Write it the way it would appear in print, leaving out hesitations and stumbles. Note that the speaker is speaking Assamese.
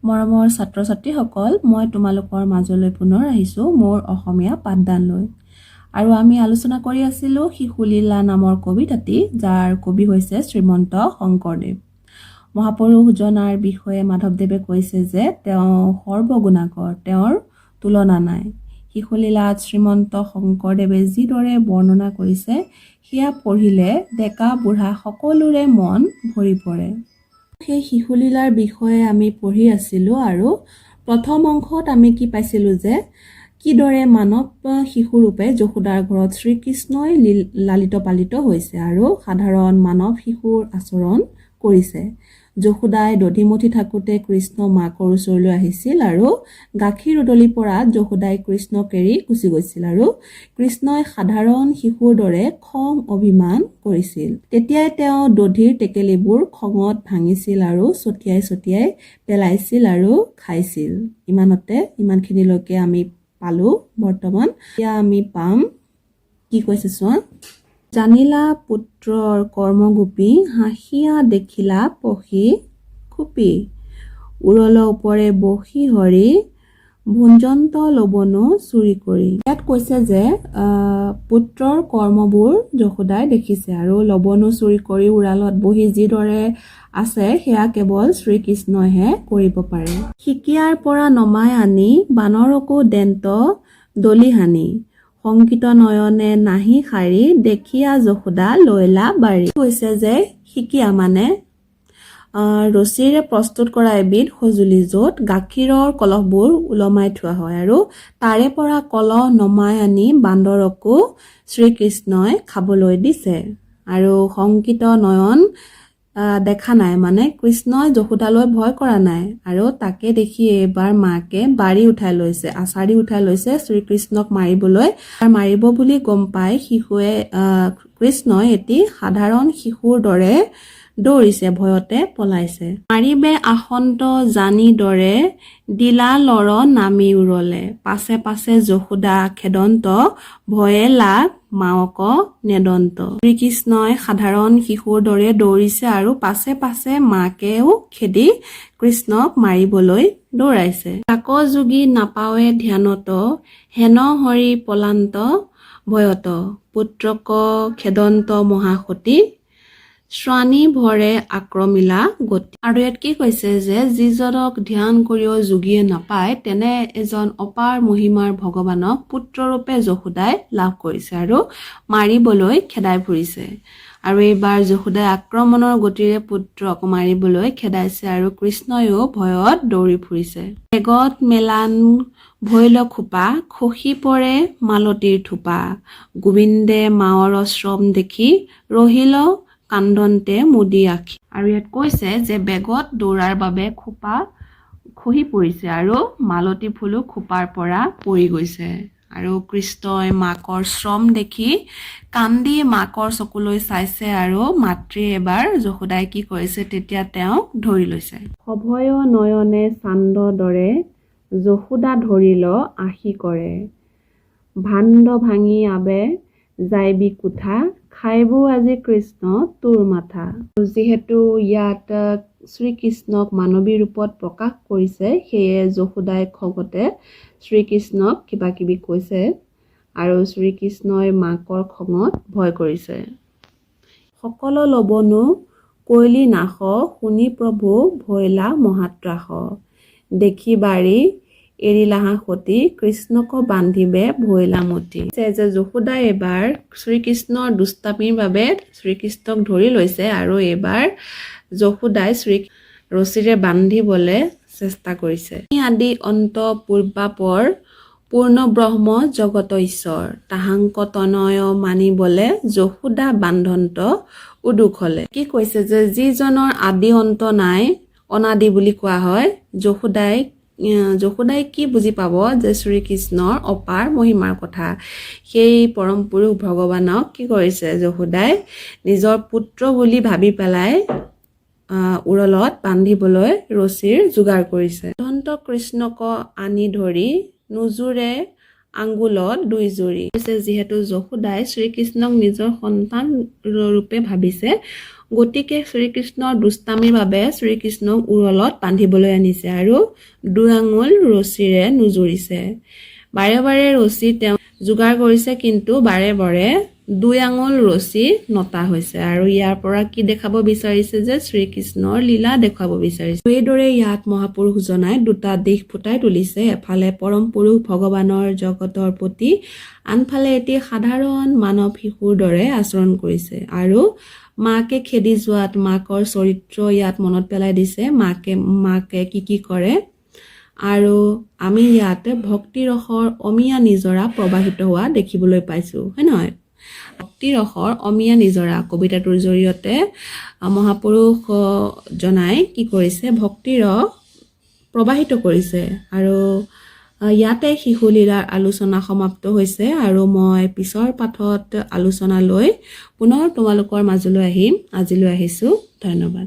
মৰমৰ ছাত্ৰ-ছাত্ৰীসকল, মই তোমালোকৰ মাজলৈ পুনৰ আহিছোঁ মোৰ অসমীয়া পাঠদান লৈ। আৰু আমি আলোচনা কৰি আছিলোঁ শিশুলীলা নামৰ কবিতাটি, যাৰ কবি হৈছে শ্ৰীমন্ত শংকৰদেৱ। মহাপুৰুষজনাৰ বিষয়ে মাধৱদেৱে কৈছে যে তেওঁ সৰ্বগুণাকৰ, তেওঁৰ তুলনা নাই। শিশুলীলাত শ্ৰীমন্ত শংকৰদেৱে যিদৰে বৰ্ণনা কৰিছে সেয়া পঢ়িলে ডেকা বুঢ়া সকলোৰে মন ভৰি পৰে। সেই শিশুলীলাৰ বিষয়ে আমি পঢ়ি আছিলোঁ আৰু প্ৰথম অংশত আমি কি পাইছিলোঁ যে কিদৰে মানৱ শিশুৰূপে যশোদাৰ ঘৰত শ্ৰীকৃষ্ণই লালিত পালিত হৈছে আৰু সাধাৰণ মানৱ শিশুৰ আচৰণ কৰিছে। যশোদাই দধিমঠি থাকোঁতে কৃষ্ণ মাকৰ ওচৰলৈ আহিছিল আৰু গাখীৰ উতলি পৰাত যশোদাই কৃষ্ণক এৰি গুচি গৈছিল আৰু কৃষ্ণই সাধাৰণ শিশুৰ দৰে খং অভিমান কৰিছিল। তেতিয়াই তেওঁ দধিৰ টেকেলিবোৰ খঙত ভাঙিছিল আৰু ছটিয়াই পেলাইছিল আৰু খাইছিল। ইমানখিনিলৈকে আমি পালোঁ। বৰ্তমান এতিয়া আমি পাম, কি কৈছে চোৱা। জানিলা পুত্ৰৰ কৰ্মগোপী, হাঁহিয়া দেখিলা পখী খুপি, উৰল ওপৰে বহি হৰি, ভুঞ্জন্ত লবনো চুৰি কৰি। ইয়াত কৈছে যে পুত্ৰৰ কৰ্মবোৰ যশোদাই দেখিছে আৰু লবনো চুৰি কৰি উৰালত বহি যিদৰে আছে সেয়া কেৱল শ্ৰীকৃষ্ণইহে কৰিব পাৰে। সিকিয়াৰ পৰা নমাই আনি বানৰকো দেন্ত দলি হানি, শংকিত নয়নে নাহি শাৰী, দেখিয়া যশোদা লৈলা বাৰী। কৈছে যে সিকিয়া মানে ৰছীৰে প্ৰস্তুত কৰা এবিধ সঁজুলি, য'ত গাখীৰৰ কলহবোৰ ওলমাই থোৱা হয় আৰু তাৰে পৰা কলহ নমাই আনি বান্দৰকো শ্ৰীকৃষ্ণই খাবলৈ দিছে। আৰু শংকিত নয়ন দেখা নাই, মানে কৃষ্ণই যশোদালৈ ভয় কৰা নাই আৰু তাকে দেখি এইবাৰ মাকে বাৰী উঠাই লৈছে, আচাৰি উঠাই লৈছে শ্ৰীকৃষ্ণক মাৰিবলৈ। মাৰিব বুলি গম পাই কৃষ্ণই এটি সাধাৰণ শিশুৰ দৰে দৌৰিছে, ভয়তে পলাইছে। মাৰিবে আসন্ত জানি দৰে, দিলা লৰ নামি উৰলে, পাছে পাছে যশোদা খেদন্ত, ভয়ে লাগ মাওক নেদন্ত। শ্ৰীকৃষ্ণই সাধাৰণ শিশুৰ দৰে দৌৰিছে আৰু পাছে পাছে মাকেও খেদি কৃষ্ণক মাৰিবলৈ দৌৰাইছে। তাক যোগী নাপাৱে ধ্যানত, হেন হৰি পলান্ত ভয়ত, পুত্ৰক খেদন্ত মহাসতী, শ্ৰাণী ভৰে আক্ৰমিলা গতি। আৰু ইয়াত কি কৈছে যে যিজনক ধ্যান কৰিও যোগীয়ে নাপায় তেনে এজন অপাৰ মহিমাৰ ভগৱানক পুত্ৰৰূপে যশোদাই লাভ কৰিছে আৰু মাৰিবলৈ খেদাই ফুৰিছে। আৰু এইবাৰ যশোদাই আক্ৰমণৰ গতিৰে পুত্ৰক মাৰিবলৈ খেদাইছে আৰু কৃষ্ণইও ভয়ত দৌৰি ফুৰিছে। বেগত মেলান ভৈল খোপা, খহি পৰে মালতীৰ থোপা, গোবিন্দে মাৱৰ শ্ৰম দেখি, ৰহিল কান্দন্তে মুদি আখি। আৰু ইয়াত কৈছে যে বেগত দৌৰাৰ বাবে খোপা খহি পৰিছে আৰু মালতী ফুলো খোপাৰ পৰা পৰি গৈছে। আৰু কৃষ্ণই মাকৰ শ্ৰম দেখি কান্দি মাকৰ চকুলৈ চাইছে আৰু মাতৃয়ে এবাৰ যশোদাই কি কৰিছে তেতিয়া তেওঁক ধৰি লৈছে। সভয় নয়নে চান্দ দৰে, যশোদা ধৰিল আশী কৰে, ভাণ্ড ভাঙি আবে যাইবি কোঠা, খাইব আজি কৃষ্ণ তোৰ মাথা। যিহেতু ইয়াত শ্ৰীকৃষ্ণক মানৱী ৰূপত প্ৰকাশ কৰিছে, সেয়ে যশোদাই খঙতে শ্ৰীকৃষ্ণক কিবা কিবি কৈছে আৰু শ্ৰীকৃষ্ণই মাকৰ খঙত ভয় কৰিছে। সকল লবনো কৈলি নাশ, শুনি প্ৰভু ভৈলা মহাত্ৰাস, দেখি বাৰী এৰিলাহা সতী, কৃষ্ণক বান্ধিবে ভৈলা মতি। যে যশোদাই এবাৰ শ্ৰীকৃষ্ণৰ দুষ্টামিৰ বাবে শ্ৰীকৃষ্ণক ধৰি লৈছে আৰু এইবাৰ যশোদাই ৰছীৰে বান্ধিবলৈ চেষ্টা কৰিছে। আদি অন্ত পূৰ্বাপৰ, পূৰ্ণ ব্ৰহ্ম জগত ঈশ্বৰ, তাহাংক তনয় মানিবলে, যশোদা বান্ধন্ত উদুখলে। কি কৈছে যে যিজনৰ আদি অন্ত নাই, অনাদি বুলি কোৱা হয়, যশোদাই কি বুজি পাব যে শ্ৰীকৃষ্ণৰ অপাৰ মহিমাৰ কথা। সেই পৰম পুৰুষ ভগৱানক কি কৰিছে যশোদাই নিজৰ পুত্ৰ বুলি ভাবি পেলাই উৰলত বান্ধিবলৈ ৰছীৰ যোগাৰ কৰিছে। ধন্ত কৃষ্ণক আনি ধৰি, নোজোৰে আঙ্গুলত দুই জুৰি। যিহেতু যশোদাই শ্ৰীকৃষ্ণক নিজৰ সন্তান ৰূপে ভাবিছে, গতিকে শ্ৰীকৃষ্ণৰ দুষ্টামিৰ বাবে শ্ৰীকৃষ্ণক উৰলত বান্ধিবলৈ আনিছে আৰু 2 আঙুল ৰছীৰে নুজুৰিছে। বাৰে বাৰে ৰছী তেওঁ যোগাৰ কৰিছে, কিন্তু বাৰে বাৰে 2 আঙুল ৰছী নটা হৈছে। আৰু ইয়াৰ পৰা কি দেখাব বিচাৰিছে যে শ্ৰীকৃষ্ণৰ লীলা দেখুৱাব বিচাৰিছে। এইদৰে ইয়াত মহাপুৰুষজনাই 2টা দিশ ফুটাই তুলিছে। এফালে পৰম পুৰুষ ভগৱানৰ জগতৰ প্ৰতি, আনফালে এটি সাধাৰণ মানৱ শিশুৰ দৰে আচৰণ কৰিছে। আৰু মাকে খেদি যোৱাত মাকৰ চৰিত্ৰ ইয়াত মনত পেলাই দিছে, মাকে কি কৰে। আৰু আমি ইয়াত ভক্তিৰসৰ অমিয়া নিজৰা প্ৰবাহিত হোৱা দেখিবলৈ পাইছোঁ, হয় নহয়? ভক্তিৰসৰ অমিয়া নিজৰা কবিতাটোৰ জৰিয়তে মহাপুৰুষ জনাই কি কৰিছে, ভক্তিৰস প্ৰবাহিত কৰিছে। আৰু ইয়াতে শিশু লীলাৰ আলোচনা সমাপ্ত হৈছে। আৰু মই পিছৰ পাঠত আলোচনা লৈ পুনৰ তোমালোকৰ মাজলৈ আহিম। আজিলৈ আহিছোঁ, ধন্যবাদ।